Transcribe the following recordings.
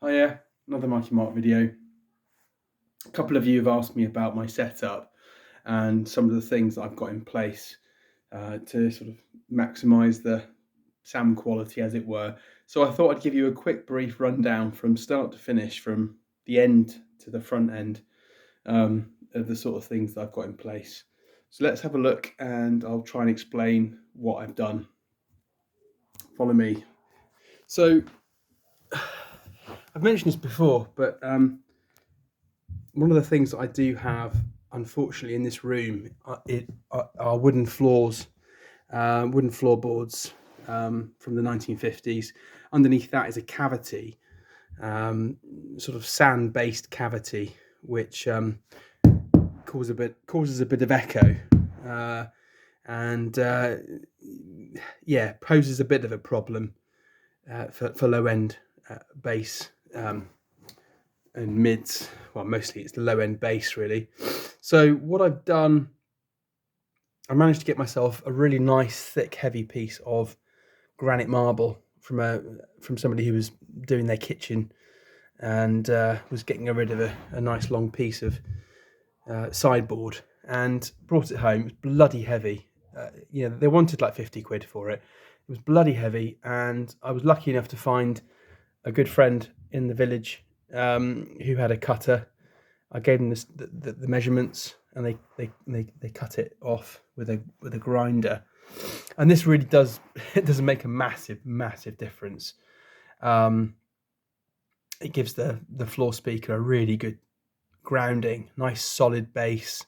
Oh yeah, another Marky-mark video. A couple of you have asked me about my setup and some of the things that I've got in place to sort of maximise the sound quality, as it were. So I thought I'd give you a quick brief rundown from start to finish, from the end to the front end, of the sort of things that I've got in place. So let's have a look and I'll try and explain what I've done. Follow me. So I've mentioned this before, but one of the things that I do have, unfortunately, in this room are wooden floors, wooden floorboards from the 1950s. Underneath that is a cavity, sort of sand-based cavity, which causes a bit of echo, and poses a bit of a problem for low-end bass and mids. Well, mostly it's the low-end bass, really. So what I've done, I managed to get myself a really nice, thick, heavy piece of granite marble from somebody who was doing their kitchen, and was getting rid of a nice long piece of sideboard, and brought it home. It was bloody heavy. They wanted like 50 quid for it. It was bloody heavy, and I was lucky enough to find a good friend in the village who had a cutter. I gave them the measurements, and they cut it off with a grinder. And this really does make a massive difference. It gives the floor speaker a really good grounding, nice solid bass.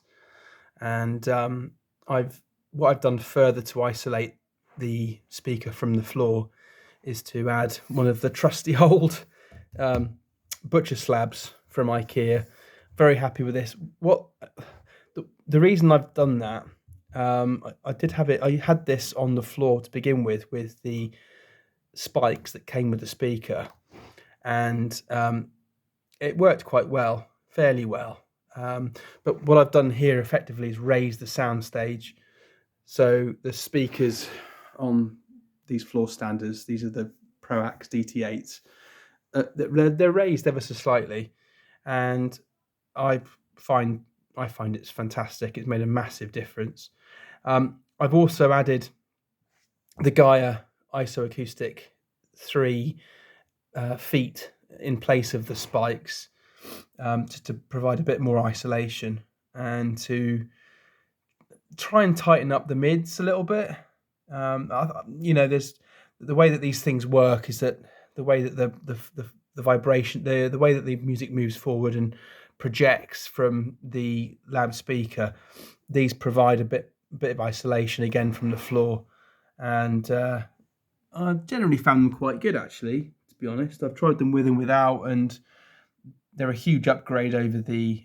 And what I've done further to isolate the speaker from the floor is to add one of the trusty old butcher slabs from IKEA. Very happy with this. The reason I've done that, I had this on the floor to begin with the spikes that came with the speaker, and it worked quite well, fairly well. But what I've done here effectively is raise the soundstage. So the speakers on these floor standers, these are the Proac DT8s, they're raised ever so slightly, and I find it's fantastic. It's made a massive difference. I've also added the Gaia isoacoustic 3 feet in place of the spikes, to provide a bit more isolation and to try and tighten up the mids a little bit. There's the way that these things work is that the way that the vibration, the way that the music moves forward and projects from the loudspeaker, these provide a bit of isolation again from the floor, and I generally found them quite good, actually, to be honest. I've tried them with and without, and they're a huge upgrade over the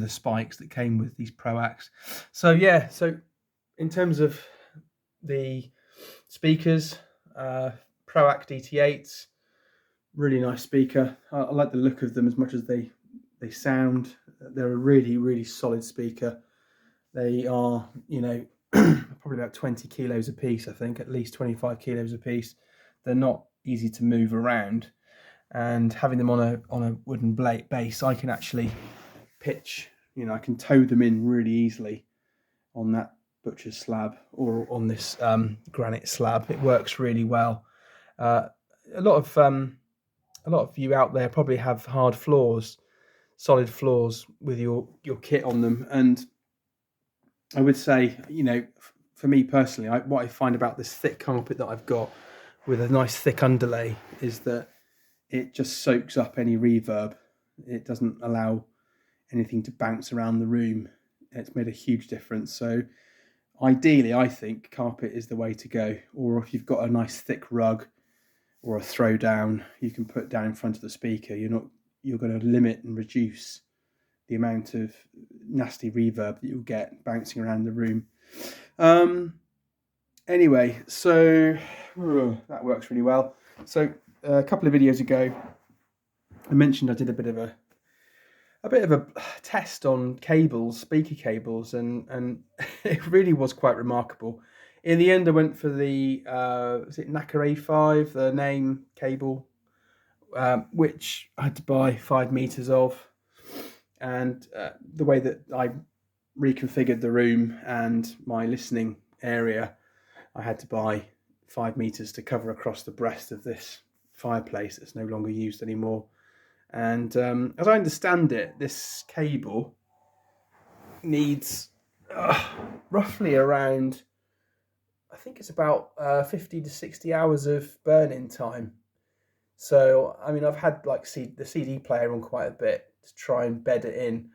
spikes that came with these Proacs. So in terms of the speakers, Proac DT8s, really nice speaker. I like the look of them as much as they sound. They're a really solid speaker. They are, probably about 20 kilos a piece, I think, at least 25 kilos a piece. They're not easy to move around, and having them on a wooden base, I can actually pitch, I can tow them in really easily on that butcher's slab or on this granite slab. It works really well. A lot of you out there probably have hard floors, solid floors with your kit on them, and I would say, for me personally, what I find about this thick carpet that I've got with a nice thick underlay is that it just soaks up any reverb. It doesn't allow anything to bounce around the room. It's made a huge difference. So ideally, I think carpet is the way to go. Or if you've got a nice thick rug or a throw down, you can put down in front of the speaker. You're going to limit and reduce the amount of nasty reverb that you'll get bouncing around the room. Anyway, so that works really well. So a couple of videos ago, I mentioned I did a bit of a test on cables, speaker cables, and it really was quite remarkable. In the end, I went for the is it Naka A5, the Naim cable which I had to buy 5 meters of. And the way that I reconfigured the room and my listening area, I had to buy 5 meters to cover across the breast of this fireplace that's no longer used anymore. And as I understand it, this cable needs roughly around, I think it's about 50 to 60 hours of burn-in time. So, I mean, I've had like the CD player on quite a bit to try and bed it in.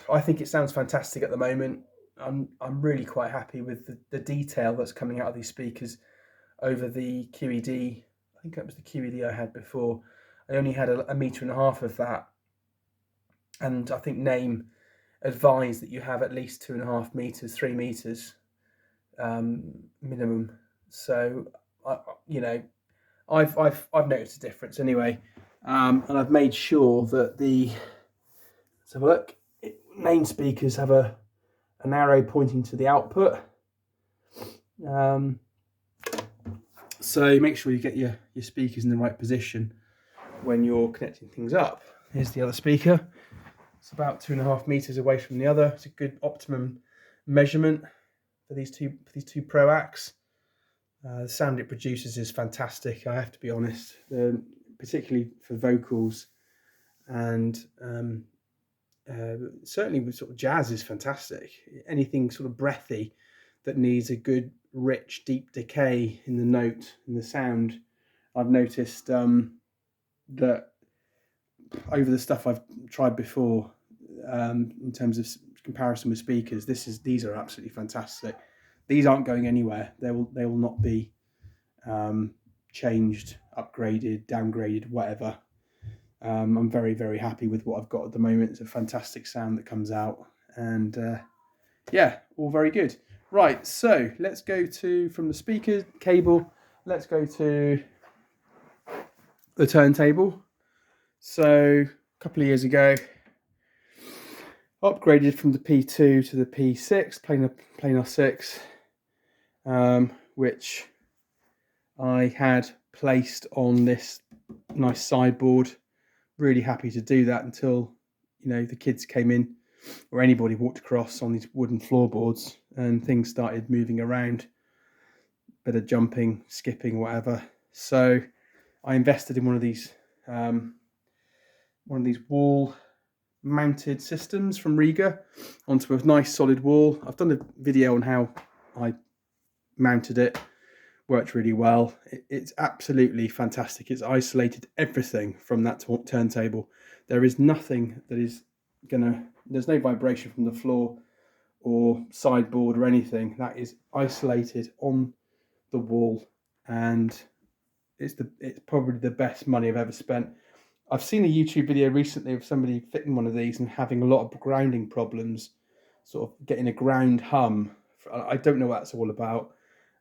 I think it sounds fantastic at the moment. I'm really quite happy with the detail that's coming out of these speakers over the QED. I think that was the QED I had before. I only had a metre and a half of that. And I think Naim advised that you have at least 2.5 metres, 3 metres minimum. So, I've noticed a difference anyway. And I've made sure that let's have a look. Main speakers have an arrow pointing to the output. So make sure you get your speakers in the right position when you're connecting things up. Here's the other speaker. It's about 2.5 meters away from the other. It's a good optimum measurement for these two Proacs. The sound it produces is fantastic, I have to be honest, particularly for vocals, and certainly with sort of jazz is fantastic. Anything sort of breathy that needs a good, rich, deep decay in the note and the sound. I've noticed that over the stuff I've tried before, in terms of comparison with speakers, these are absolutely fantastic. These aren't going anywhere. They will not be changed, upgraded, downgraded, whatever. I'm very, very happy with what I've got at the moment. It's a fantastic sound that comes out, and yeah, all very good. Right, so let's go from the speaker cable, let's go to the turntable. So a couple of years ago, upgraded from the P2 to the P6, planar 6, which I had placed on this nice sideboard. Really happy to do that until, the kids came in, or anybody walked across on these wooden floorboards, and things started moving around, bit of jumping, skipping, whatever. So I invested in one of these wall mounted systems from Rega onto a nice solid wall. I've done a video on how I mounted it. Worked really well. It's absolutely fantastic. It's isolated everything from that turntable. There is nothing that is there's no vibration from the floor or sideboard or anything. That is isolated on the wall, and it's probably the best money I've ever spent. I've seen a YouTube video recently of somebody fitting one of these and having a lot of grounding problems, sort of getting a ground hum. I don't know what that's all about.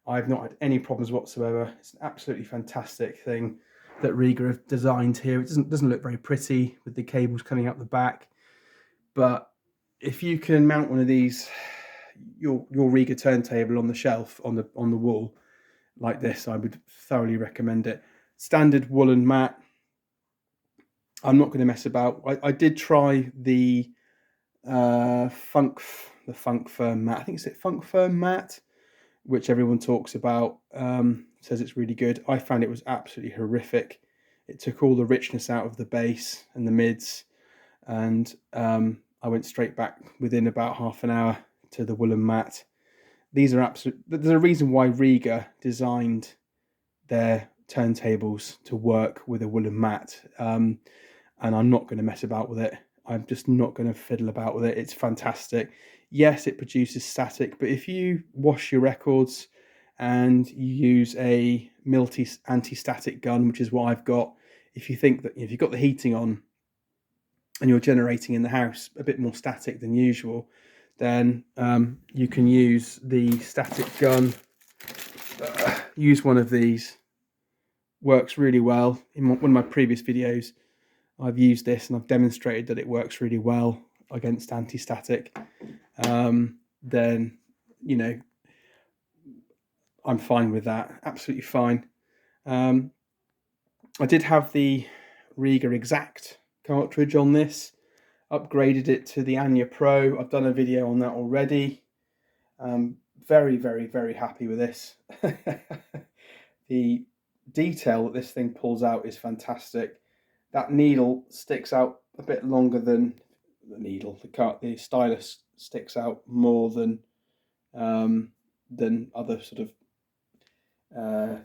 I've not had any problems whatsoever. It's an absolutely fantastic thing that Rega have designed here. It doesn't look very pretty with the cables coming out the back, but if you can mount one of these, your Rega turntable on the shelf on the wall like this, I would thoroughly recommend it. Standard woolen mat. I'm not going to mess about. I did try the Funk Firm mat. I think it's Funk Firm mat, which everyone talks about, says it's really good. I found it was absolutely horrific. It took all the richness out of the bass and the mids, and I went straight back within about half an hour to the woolen mat. These are absolute. There's a reason why Rega designed their turntables to work with a woolen mat, and I'm not going to mess about with it. I'm just not going to fiddle about with it. It's fantastic. Yes, it produces static, but if you wash your records and you use a Milty anti-static gun, which is what I've got, if you think that if you've got the heating on and you're generating in the house a bit more static than usual, then you can use the static gun. Use one of these. Works really well. In one of my previous videos, I've used this and I've demonstrated that it works really well against anti-static. Then, I'm fine with that. Absolutely fine. I did have the Rega Exact cartridge on this, upgraded it to the Ania Pro. I've done a video on that already. Very, very, very happy with this. The detail that this thing pulls out is fantastic. That needle sticks out a bit longer than the needle. The stylus sticks out more than other sort of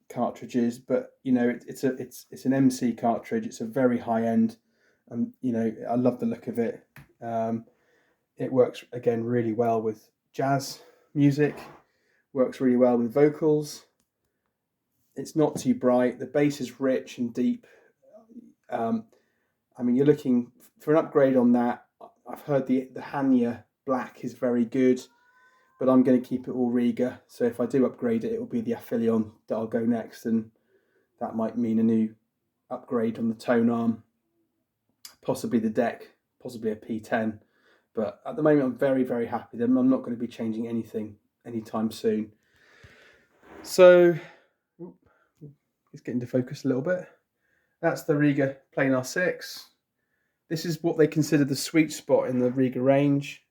cartridges. But you know, it's an MC cartridge. It's a very high end, and you know, I love the look of it. It works again really well with jazz music. Works really well with vocals. It's not too bright. The bass is rich and deep. I mean, you're looking for an upgrade on that. I've heard the Ania Black is very good, but I'm going to keep it all Rega. So if I do upgrade it, it will be the Aphelion that I'll go next, and that might mean a new upgrade on the tone arm, possibly the deck, possibly a P10. But at the moment, I'm very, very happy. I'm not going to be changing anything anytime soon. So it's getting to focus a little bit. That's the Rega Planar 6. This is what they consider the sweet spot in the Rega range.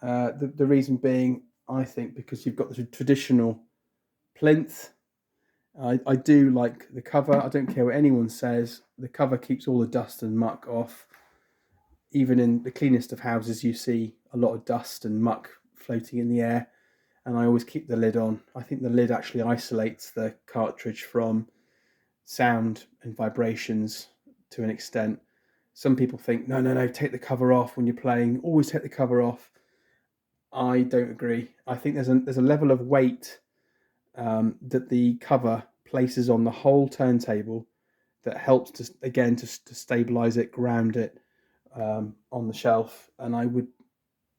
The reason being, I think, because you've got the traditional plinth. I do like the cover. I don't care what anyone says. The cover keeps all the dust and muck off. Even in the cleanest of houses, you see a lot of dust and muck floating in the air. And I always keep the lid on. I think the lid actually isolates the cartridge from sound and vibrations to an extent. Some people think, no, take the cover off when you're playing. Always take the cover off. I don't agree. I think there's a level of weight that the cover places on the whole turntable that helps to stabilize it, ground it on the shelf. And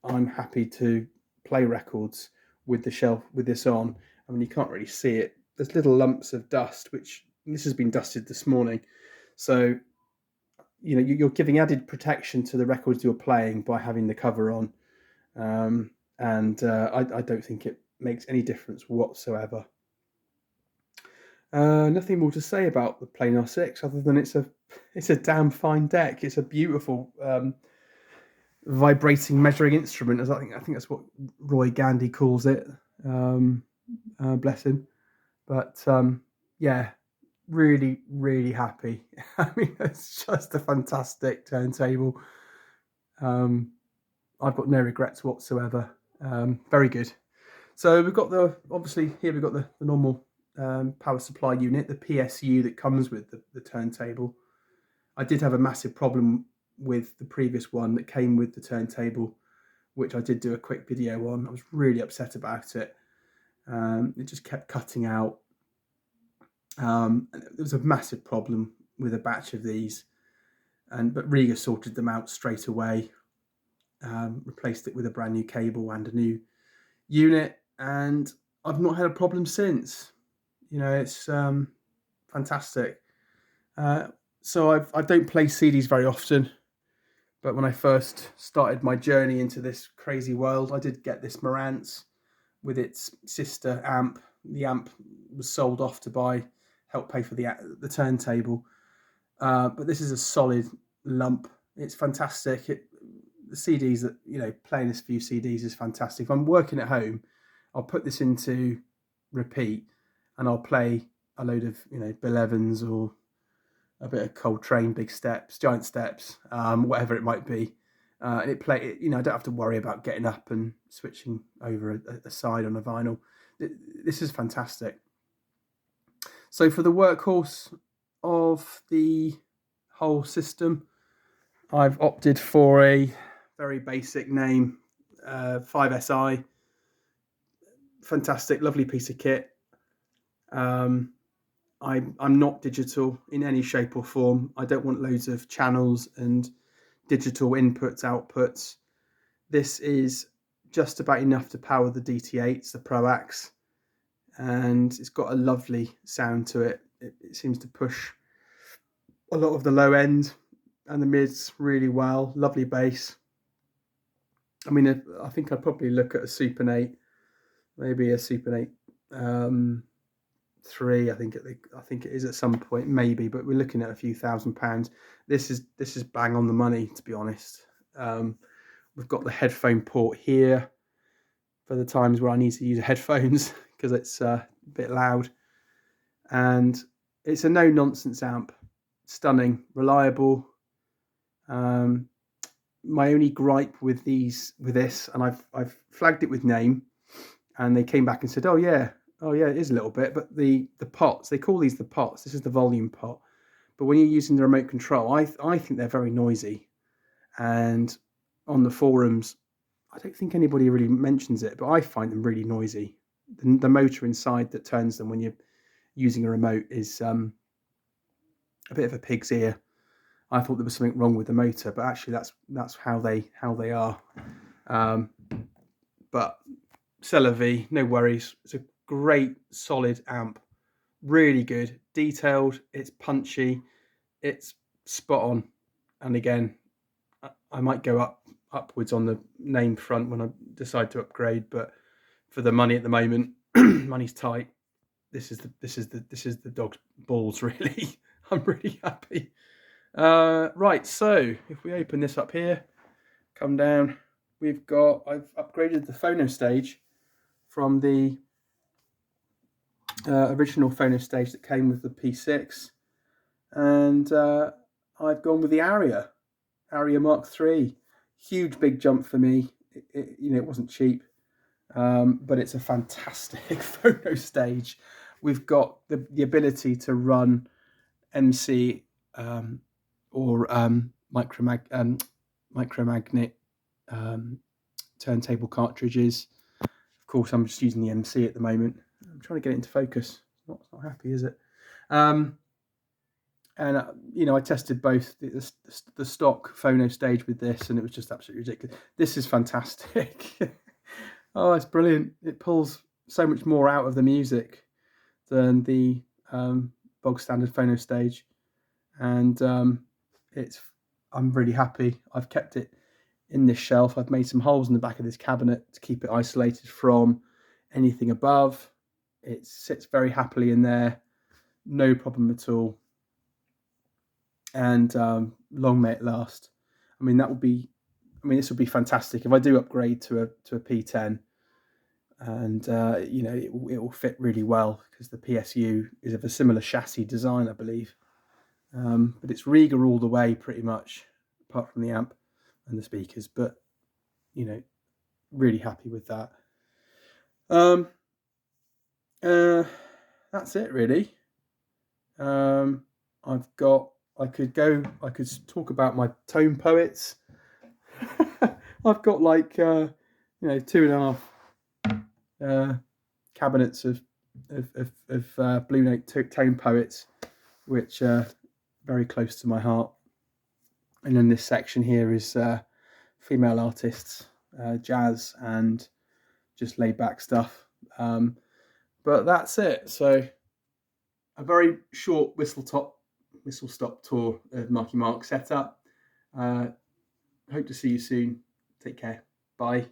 I'm happy to play records with the shelf with this on. I mean, you can't really see it. There's little lumps of dust, which this has been dusted this morning. So, you know, you're giving added protection to the records you're playing by having the cover on. I don't think it makes any difference whatsoever. Nothing more to say about the Planar 6 other than it's a damn fine deck. It's a beautiful vibrating measuring instrument, as I think that's what Roy Gandy calls it. Bless him. But yeah, really, really happy. I mean, it's just a fantastic turntable. I've got no regrets whatsoever. Very good. So we've got the normal power supply unit, the PSU that comes with the turntable. I did have a massive problem with the previous one that came with the turntable, which I did do a quick video on. I was really upset about it. It just kept cutting out. And there was a massive problem with a batch of these, but Rega sorted them out straight away. Replaced it with a brand new cable and a new unit, and I've not had a problem since. You know, it's fantastic. So I don't play CDs very often, but when I first started my journey into this crazy world, I did get this Marantz with its sister amp. The amp was sold off to help pay for the turntable, but this is a solid lump. It's fantastic. The CDs that, you know, playing this few CDs is fantastic. If I'm working at home, I'll put this into repeat and I'll play a load of, you know, Bill Evans or a bit of Coltrane, Big Steps, Giant Steps, whatever it might be. And you know, I don't have to worry about getting up and switching over a side on a vinyl. This is fantastic. So for the workhorse of the whole system, I've opted for a very basic Naim 5SI. Fantastic, lovely piece of kit. I'm not digital in any shape or form. I don't want loads of channels and digital inputs, outputs. This is just about enough to power the DT8s, the Proacs, and it's got a lovely sound to it. It seems to push a lot of the low end and the mids really well. Lovely bass. I mean, I think I'd probably look at a Super 8, maybe a Super 8 3. I think it is at some point, maybe, but we're looking at a few £1,000s. This is bang on the money, to be honest. We've got the headphone port here for the times where I need to use headphones because it's a bit loud, and it's a no-nonsense amp. Stunning, reliable. My only gripe with this, and I've flagged it with Naim, and they came back and said, oh yeah, it is a little bit, but the pots, they call these the pots. This is the volume pot, but when you're using the remote control, I think they're very noisy. And on the forums, I don't think anybody really mentions it, but I find them really noisy. The motor inside that turns them when you're using a remote is a bit of a pig's ear. I thought there was something wrong with the motor, but actually that's how they are. But c'est la vie, no worries. It's a great solid amp, really good, detailed. It's punchy, it's spot on. And again, I might go upwards on the name front when I decide to upgrade, but for the money at the moment, money's tight. This is the dog's balls, really. I'm really happy. Right, so if we open this up here, come down, I've upgraded the phono stage from the original phono stage that came with the P6, and I've gone with the ania Mark-III. Huge big jump for me. It wasn't cheap, but it's a fantastic phono stage. We've got the ability to run MC or micromagnet turntable cartridges. Of course, I'm just using the MC at the moment. I'm trying to get it into focus. It's not happy, is it? And I tested both the stock phono stage with this, and it was just absolutely ridiculous. This is fantastic. Oh, it's brilliant. It pulls so much more out of the music than the bog standard phono stage, and I'm really happy. I've kept it in this shelf. I've made some holes in the back of this cabinet to keep it isolated from anything above. It sits very happily in there, no problem at all. And long may it last. This would be fantastic if I do upgrade to a P10, and it will fit really well because the PSU is of a similar chassis design, I believe. But it's Rega all the way, pretty much, apart from the amp and the speakers. But really happy with that. That's it, really. I could talk about my tone poets. I've got 2.5 cabinets of Blue Note tone poets, which are very close to my heart. And then this section here is female artists, jazz, and just laid back stuff. But that's it. So a very short whistle stop tour of Marky-mark setup. Hope to see you soon. Take care. Bye.